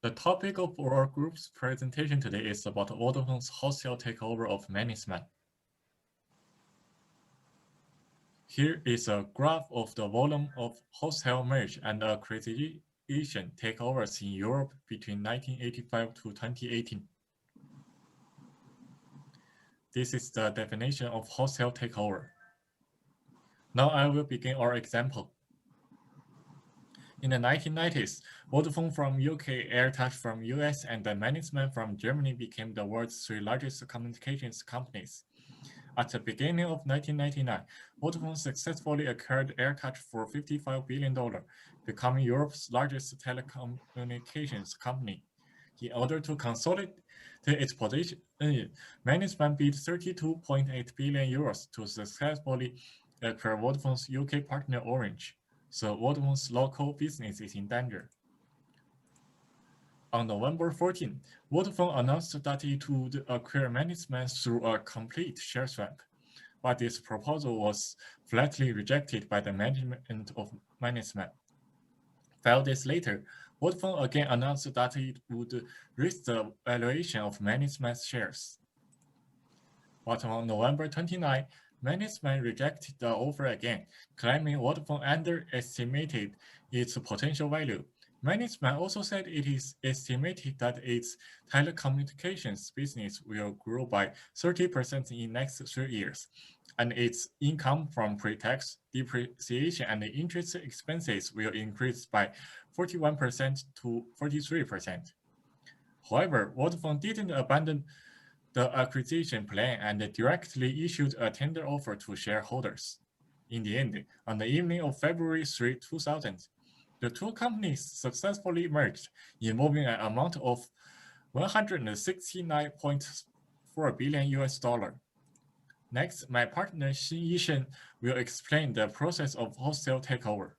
The topic of our group's presentation today is about Vodafone's wholesale takeover of Mannesmann. Here is a graph of the volume of wholesale merge and acquisition takeovers in Europe between 1985 to 2018. This is the definition of wholesale takeover. Now I will begin our example. In the 1990s, Vodafone from UK, AirTouch from US, and the Mannesmann from Germany became the world's three largest communications companies. At the beginning of 1999, Vodafone successfully acquired AirTouch for $55 billion, becoming Europe's largest telecommunications company. In order to consolidate its position, Mannesmann bid €32.8 billion to successfully acquire Vodafone's UK partner Orange. So Vodafone's local business is in danger. On November 14, Vodafone announced that it would acquire Mannesmann through a complete share swap, but this proposal was flatly rejected by the management of Mannesmann. 5 days later, Vodafone again announced that it would raise the valuation of Mannesmann's shares. But on November 29, Mannesmann rejected the offer again, claiming Vodafone underestimated its potential value. Mannesmann also said it is estimated that its telecommunications business will grow by 30% in the next 3 years, and its income from pre-tax depreciation and interest expenses will increase by 41% to 43%. However, Vodafone didn't abandon the acquisition plan and directly issued a tender offer to shareholders. In the end, on the evening of February 3, 2000, the two companies successfully merged, involving an amount of $169.4 billion. Next, my partner Xin Yishen will explain the process of wholesale takeover.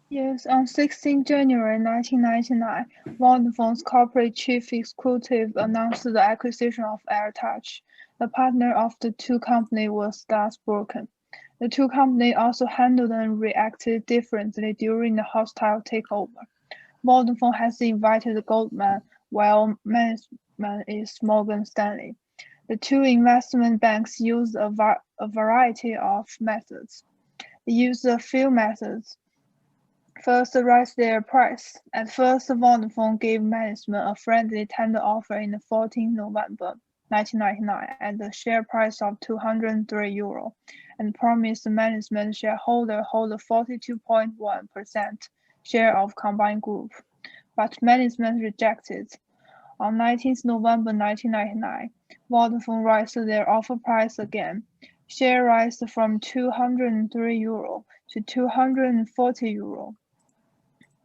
Yes, on 16 January 1999, Vodafone's corporate chief executive announced the acquisition of AirTouch. The partner of the two companies was thus broken. The two companies also handled and reacted differently during the hostile takeover. Vodafone has invited Goldman, while Mannesmann is Morgan Stanley. The two investment banks used a variety of methods. They used a few methods. First, raise their price. At first, Vodafone gave Mannesmann a friendly tender offer in 14 November 1999 at the share price of €203 and promised Mannesmann shareholder hold a 42.1% share of combined group, but Mannesmann rejected. On 19 November 1999, Vodafone raised their offer price again. Share raised from €203 to €240.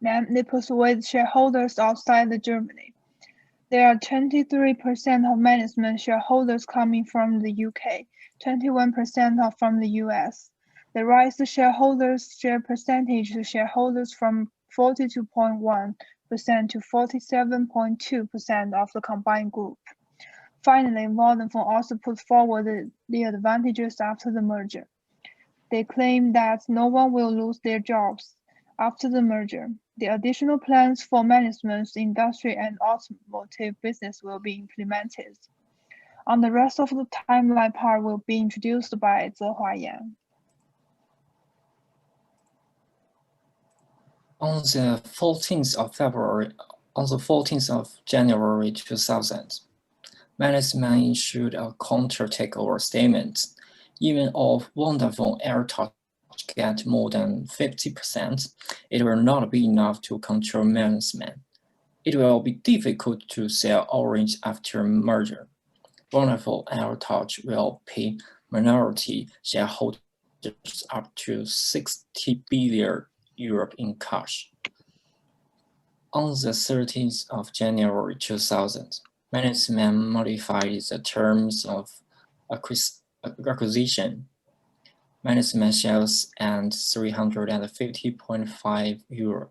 Then they persuade shareholders outside Germany. There are 23% of Mannesmann shareholders coming from the UK, 21% are from the US. They raised the shareholders' share percentage to shareholders from 42.1% to 47.2% of the combined group. Finally, Vodafone also put forward the advantages after the merger. They claim that no one will lose their jobs after the merger. The additional plans for Mannesmann's industry and automotive business will be implemented. On the rest of the timeline part will be introduced by Zehua Yan. On the 14th of January 2000, Mannesmann issued a counter-takeover statement. Even if Vodafone AirTouch get more than 50%, it will not be enough to control Mannesmann. It will be difficult to sell Orange after merger. Vodafone AirTouch will pay minority shareholders up to €60 billion in cash. On the 13th of January 2000, Mannesmann modified the terms of acquisition. Mannesmann shares and €350.5.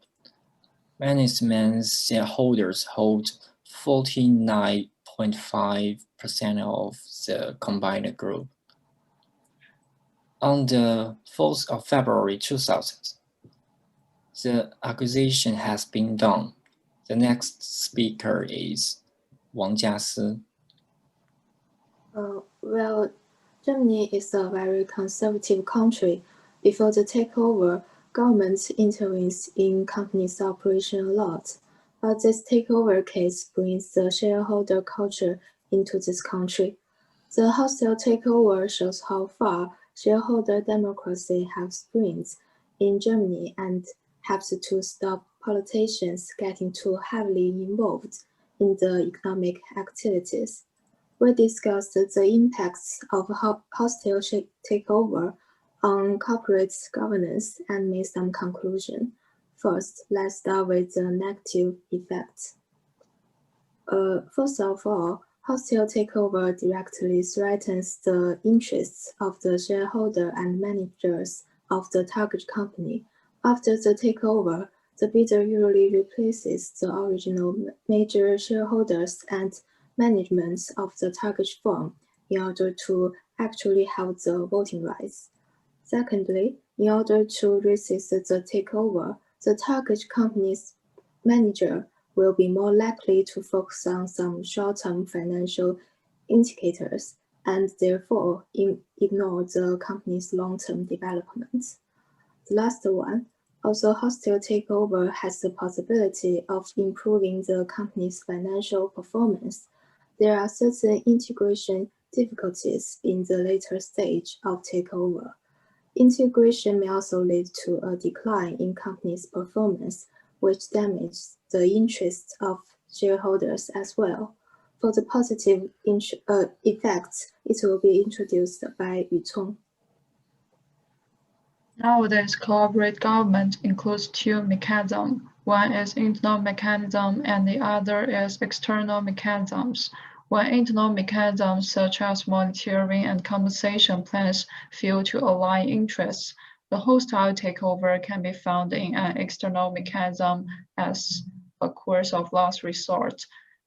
Mannesmann's shareholders hold 49.5% of the combined group. On the 4th of February 2000, the acquisition has been done. The next speaker is Wang Jiasi. Well, Germany is a very conservative country. Before the takeover, government intervenes in companies' operation a lot. But this takeover case brings the shareholder culture into this country. The hostile takeover shows how far shareholder democracy has springs in Germany and helps to stop politicians getting too heavily involved in the economic activities. We discussed the impacts of hostile takeover on corporate governance and made some conclusion. First, let's start with the negative effects. First of all, hostile takeover directly threatens the interests of the shareholder and managers of the target company. After the takeover, the bidder usually replaces the original major shareholders and management of the target firm in order to actually have the voting rights. Secondly, in order to resist the takeover, the target company's manager will be more likely to focus on some short-term financial indicators and therefore ignore the company's long-term development. The last one, also hostile takeover has the possibility of improving the company's financial performance. There are certain integration difficulties in the later stage of takeover. Integration may also lead to a decline in company's performance, which damages the interests of shareholders as well. For the positive effects, it will be introduced by Yu Cong. Nowadays, corporate government includes two mechanisms. One is internal mechanism and the other is external mechanisms. When internal mechanisms such as monitoring and compensation plans fail to align interests, the hostile takeover can be found in an external mechanism as a course of last resort.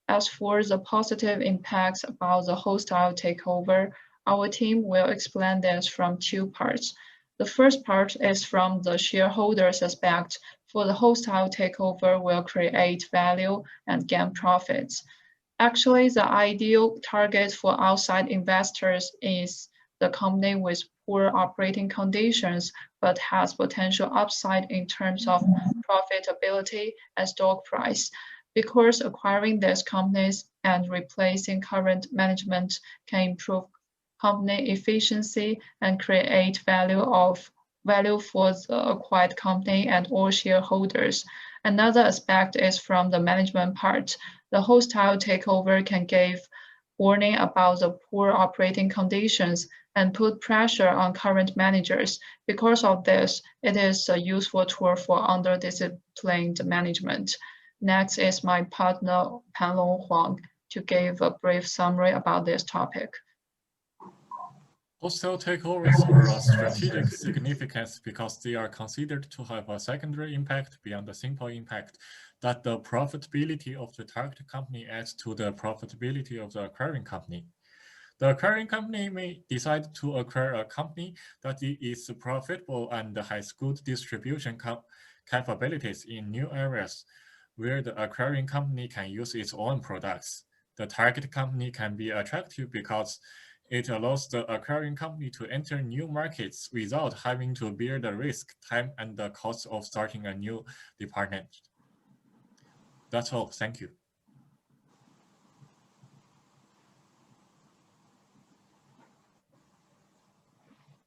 As for the positive impacts about the hostile takeover, our team will explain this from two parts. The first part is from the shareholders' aspect, for the hostile takeover will create value and gain profits. Actually, the ideal target for outside investors is the company with poor operating conditions but has potential upside in terms of profitability and stock price. Because acquiring these companies and replacing current management can improve company efficiency and create value for the acquired company and all shareholders. Another aspect is from the management part. The hostile takeover can give warning about the poor operating conditions and put pressure on current managers. Because of this, it is a useful tool for under-disciplined management. Next is my partner Panlong Huang to give a brief summary about this topic. Hostile takeovers are of strategic significance because they are considered to have a secondary impact beyond the simple impact that the profitability of the target company adds to the profitability of the acquiring company. The acquiring company may decide to acquire a company that is profitable and has good distribution capabilities in new areas where the acquiring company can use its own products. The target company can be attractive because it allows the acquiring company to enter new markets without having to bear the risk, time, and the cost of starting a new department. That's all. Thank you.